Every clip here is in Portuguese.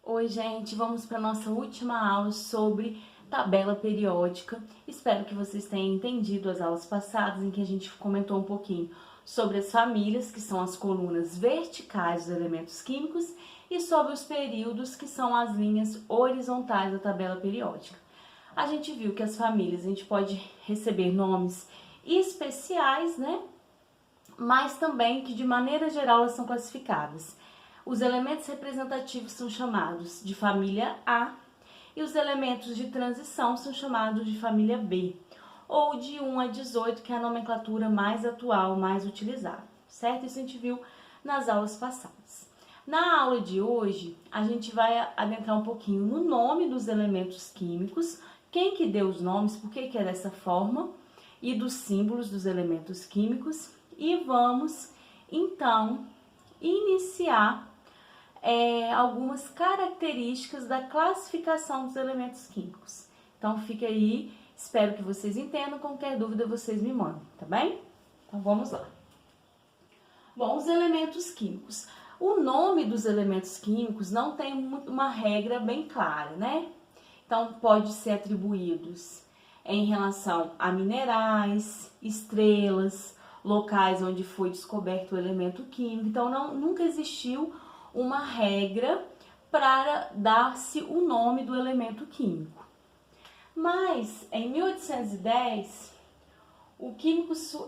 Oi, gente, vamos para nossa última aula sobre tabela periódica. Espero que vocês tenham entendido as aulas passadas, em que a gente comentou um pouquinho sobre as famílias, que são as colunas verticais dos elementos químicos, e sobre os períodos, que são as linhas horizontais da tabela periódica. A gente viu que as famílias, a gente pode receber nomes especiais, né? Mas também que, de maneira geral, elas são classificadas. Os elementos representativos são chamados de família A e os elementos de transição são chamados de família B, ou de 1 a 18, que é a nomenclatura mais atual, mais utilizada, certo? Isso a gente viu nas aulas passadas. Na aula de hoje, a gente vai adentrar um pouquinho no nome dos elementos químicos, quem que deu os nomes, por que é dessa forma, e dos símbolos dos elementos químicos, e vamos, então, iniciar algumas características da classificação dos elementos químicos. Então, fica aí, espero que vocês entendam, qualquer dúvida vocês me mandem, tá bem? Então, vamos lá. Bom, os elementos químicos. O nome dos elementos químicos não tem uma regra bem clara, né? Então, pode ser atribuídos em relação a minerais, estrelas, locais onde foi descoberto o elemento químico. Então, nunca existiu uma regra para dar-se o nome do elemento químico. Mas, em 1810,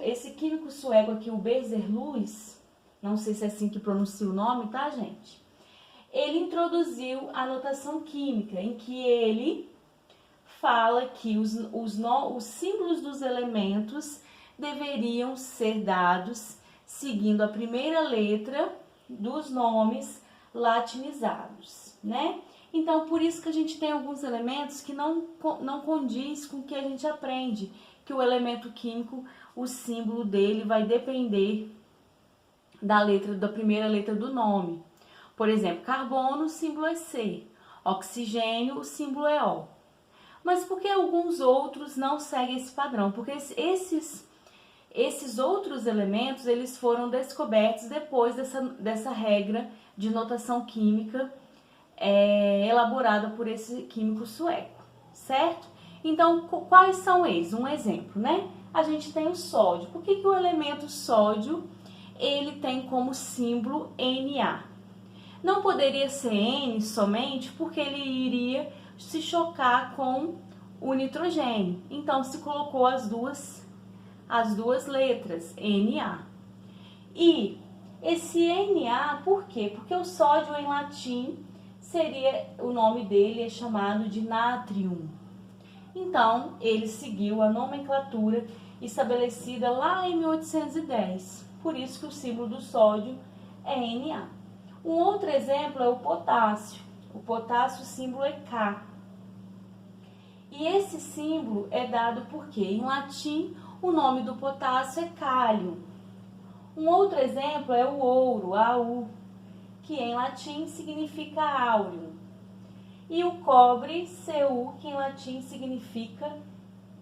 esse químico sueco aqui, o Berzelius, não sei se é assim que pronuncia o nome, tá, gente? Ele introduziu a notação química, em que ele fala que os símbolos dos elementos deveriam ser dados seguindo a primeira letra dos nomes latinizados, né? Então, por isso que a gente tem alguns elementos que não condiz com o que a gente aprende, que o elemento químico, o símbolo dele vai depender da primeira letra do nome. Por exemplo, carbono, o símbolo é C, oxigênio, o símbolo é O. Mas por que alguns outros não seguem esse padrão? Porque esses outros elementos, eles foram descobertos depois dessa regra de notação química elaborada por esse químico sueco, certo? Então, quais são eles? Um exemplo, né? A gente tem o sódio. Por que o elemento sódio, ele tem como símbolo Na? Não poderia ser N somente porque ele iria se chocar com o nitrogênio. Então, se colocou as duas letras, Na. E esse Na, por quê? Porque o sódio em latim o nome dele é chamado de natrium. Então, ele seguiu a nomenclatura estabelecida lá em 1810. Por isso que o símbolo do sódio é Na. Um outro exemplo é o potássio. O potássio, o símbolo é K. E esse símbolo é dado porque, em latim, o nome do potássio é cálio. Um outro exemplo é o ouro, Au, que em latim significa áureo. E o cobre, Cu, que em latim significa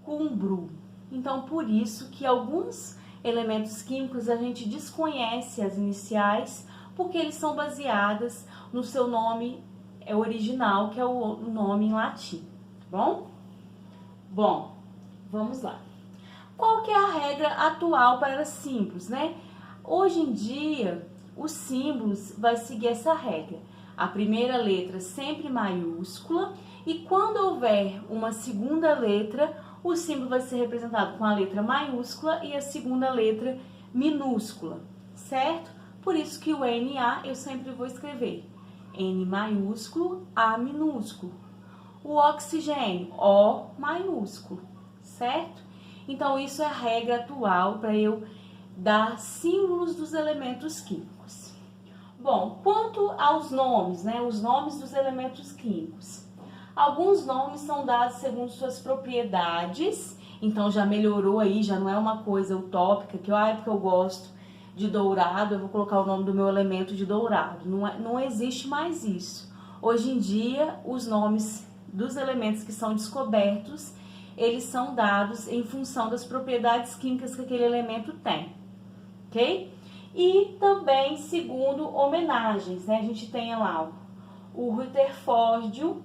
cumbro. Então, por isso que alguns elementos químicos a gente desconhece as iniciais, porque eles são baseados no seu nome original, que é o nome em latim, tá bom? Bom, vamos lá. Qual que é a regra atual para símbolos, né? Hoje em dia, os símbolos vai seguir essa regra. A primeira letra sempre maiúscula e quando houver uma segunda letra, o símbolo vai ser representado com a letra maiúscula e a segunda letra minúscula, certo? Por isso que o Na eu sempre vou escrever N maiúsculo, A minúsculo. O oxigênio, O maiúsculo, certo? Então, isso é a regra atual para eu dar símbolos dos elementos químicos. Bom, quanto aos nomes, né? Os nomes dos elementos químicos. Alguns nomes são dados segundo suas propriedades, então já melhorou aí, já não é uma coisa utópica, que porque eu gosto de dourado, eu vou colocar o nome do meu elemento de dourado. Não existe mais isso. Hoje em dia, os nomes dos elementos que são descobertos, eles são dados em função das propriedades químicas que aquele elemento tem, ok? E também segundo homenagens, né? A gente tem lá O Rutherfordio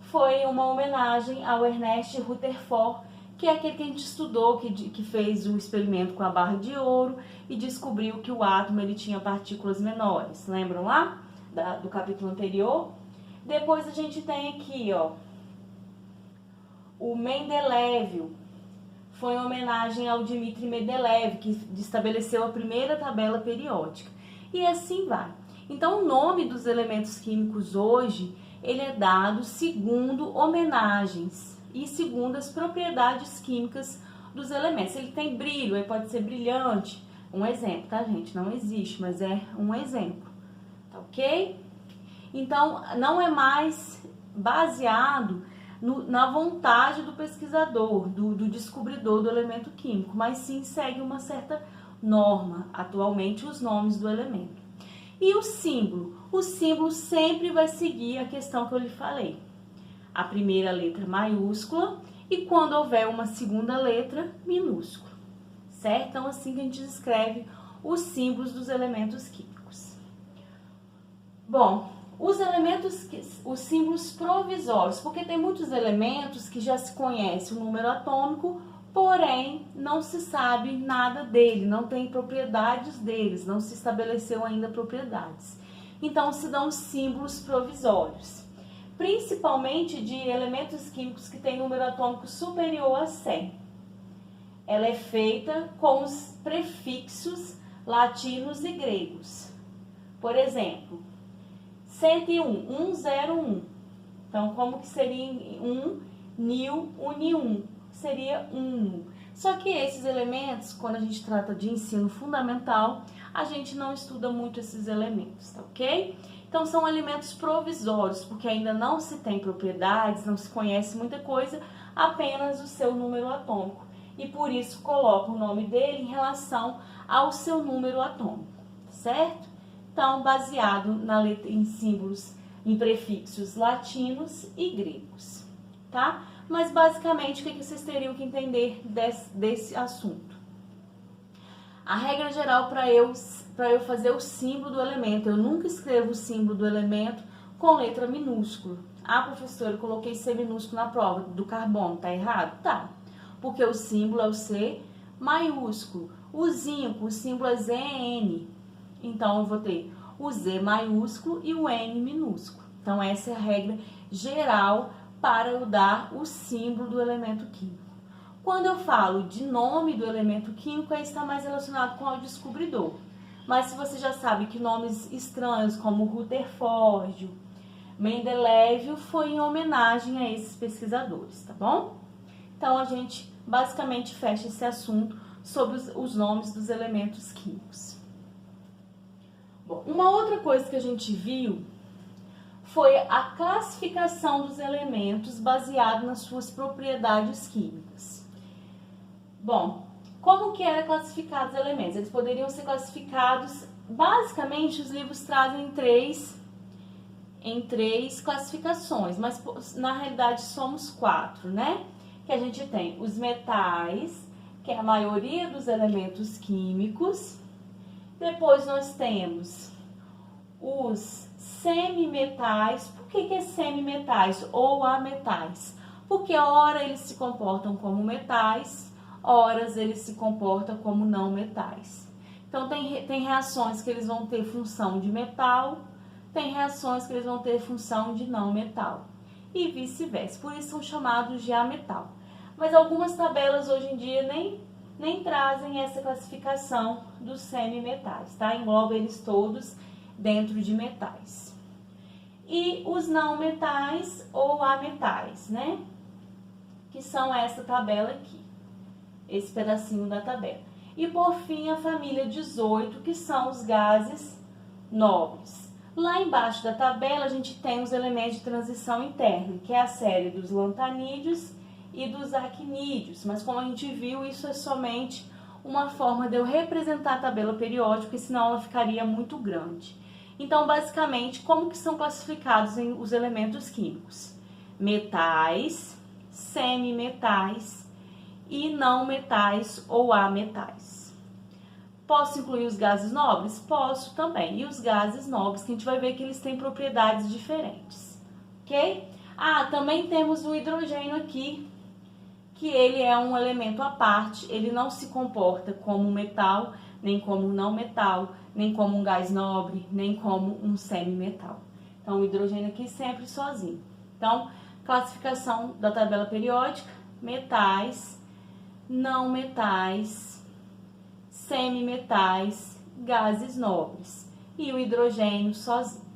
foi uma homenagem ao Ernest Rutherford, que é aquele que a gente estudou, que fez o experimento com a barra de ouro e descobriu que o átomo ele tinha partículas menores. Lembram lá do capítulo anterior? Depois a gente tem aqui, ó, o Mendeleev. Foi uma homenagem ao Dmitri Mendeleev, que estabeleceu a primeira tabela periódica. E assim vai. Então, o nome dos elementos químicos hoje, ele é dado segundo homenagens e segundo as propriedades químicas dos elementos. Ele tem brilho, ele pode ser brilhante. Um exemplo, tá, gente? Não existe, mas é um exemplo. Tá ok? Então, não é mais baseado na vontade do pesquisador, do descobridor do elemento químico, mas sim segue uma certa norma, atualmente, os nomes do elemento. E o símbolo? O símbolo sempre vai seguir a questão que eu lhe falei. A primeira letra maiúscula e quando houver uma segunda letra, minúscula. Certo? Então, assim que a gente escreve os símbolos dos elementos químicos. Bom, os símbolos provisórios, porque tem muitos elementos que já se conhece o número atômico, porém não se sabe nada dele, não tem propriedades deles, não se estabeleceu ainda propriedades. Então se dão símbolos provisórios, principalmente de elementos químicos que têm número atômico superior a 100. Ela é feita com os prefixos latinos e gregos. Por exemplo, 101, 101. Então, como que seria nil, unium? Seria uno. Só que esses elementos, quando a gente trata de ensino fundamental, a gente não estuda muito esses elementos, tá ok? Então, são elementos provisórios, porque ainda não se tem propriedades, não se conhece muita coisa, apenas o seu número atômico. E por isso coloca o nome dele em relação ao seu número atômico, certo? Então, baseado em símbolos, em prefixos latinos e gregos, tá? Mas, basicamente, o que vocês teriam que entender desse assunto? A regra geral para eu fazer o símbolo do elemento, eu nunca escrevo o símbolo do elemento com letra minúscula. Ah, professora, eu coloquei C minúsculo na prova do carbono, tá errado? Tá, porque o símbolo é o C maiúsculo. O zinco, o símbolo é ZN. Então, eu vou ter o Z maiúsculo e o N minúsculo. Então, essa é a regra geral para eu dar o símbolo do elemento químico. Quando eu falo de nome do elemento químico, aí está mais relacionado com o descobridor. Mas se você já sabe que nomes estranhos como Rutherfordio, Mendeleev, foi em homenagem a esses pesquisadores, tá bom? Então, a gente basicamente fecha esse assunto sobre os nomes dos elementos químicos. Bom, uma outra coisa que a gente viu foi a classificação dos elementos baseado nas suas propriedades químicas. Bom, como que era classificados os elementos? Eles poderiam ser classificados, basicamente os livros trazem em três classificações, mas na realidade somos 4, né? Que a gente tem os metais, que é a maioria dos elementos químicos. Depois nós temos os semimetais. Por que é semimetais ou ametais? Porque ora eles se comportam como metais, ora eles se comportam como não metais. Então tem reações que eles vão ter função de metal, tem reações que eles vão ter função de não metal e vice-versa. Por isso são chamados de ametal. Mas algumas tabelas hoje em dia nem trazem essa classificação dos semimetais, tá? Engloba eles todos dentro de metais. E os não metais ou ametais, né? Que são essa tabela aqui, esse pedacinho da tabela. E por fim a família 18, que são os gases nobres. Lá embaixo da tabela a gente tem os elementos de transição interna, que é a série dos lantanídeos e dos actinídeos, mas como a gente viu, isso é somente uma forma de eu representar a tabela periódica, porque senão ela ficaria muito grande. Então, basicamente, como que são classificados os elementos químicos? Metais, semimetais e não metais ou ametais. Posso incluir os gases nobres? Posso também. E os gases nobres, que a gente vai ver que eles têm propriedades diferentes, ok? Ah, também temos o hidrogênio aqui, que ele é um elemento à parte, ele não se comporta como um metal, nem como um não metal, nem como um gás nobre, nem como um semimetal. Então, o hidrogênio aqui sempre sozinho. Então, classificação da tabela periódica: metais, não metais, semimetais, gases nobres e o hidrogênio sozinho.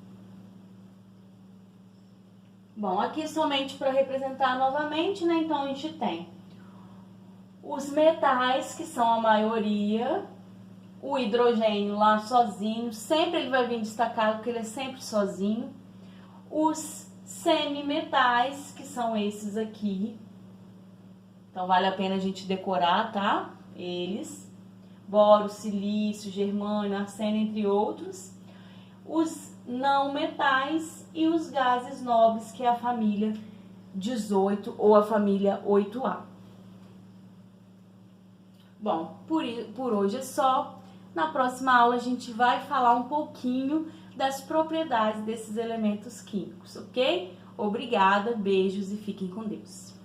Bom, aqui somente para representar novamente, né? Então, a gente tem os metais, que são a maioria, o hidrogênio lá sozinho, sempre ele vai vir destacado porque ele é sempre sozinho. Os semimetais, que são esses aqui, então vale a pena a gente decorar, tá? Eles, boro, silício, germânio, arsênio, entre outros. Os não metais e os gases nobres, que é a família 18 ou a família 8A. Bom, por hoje é só. Na próxima aula a gente vai falar um pouquinho das propriedades desses elementos químicos, ok? Obrigada, beijos e fiquem com Deus.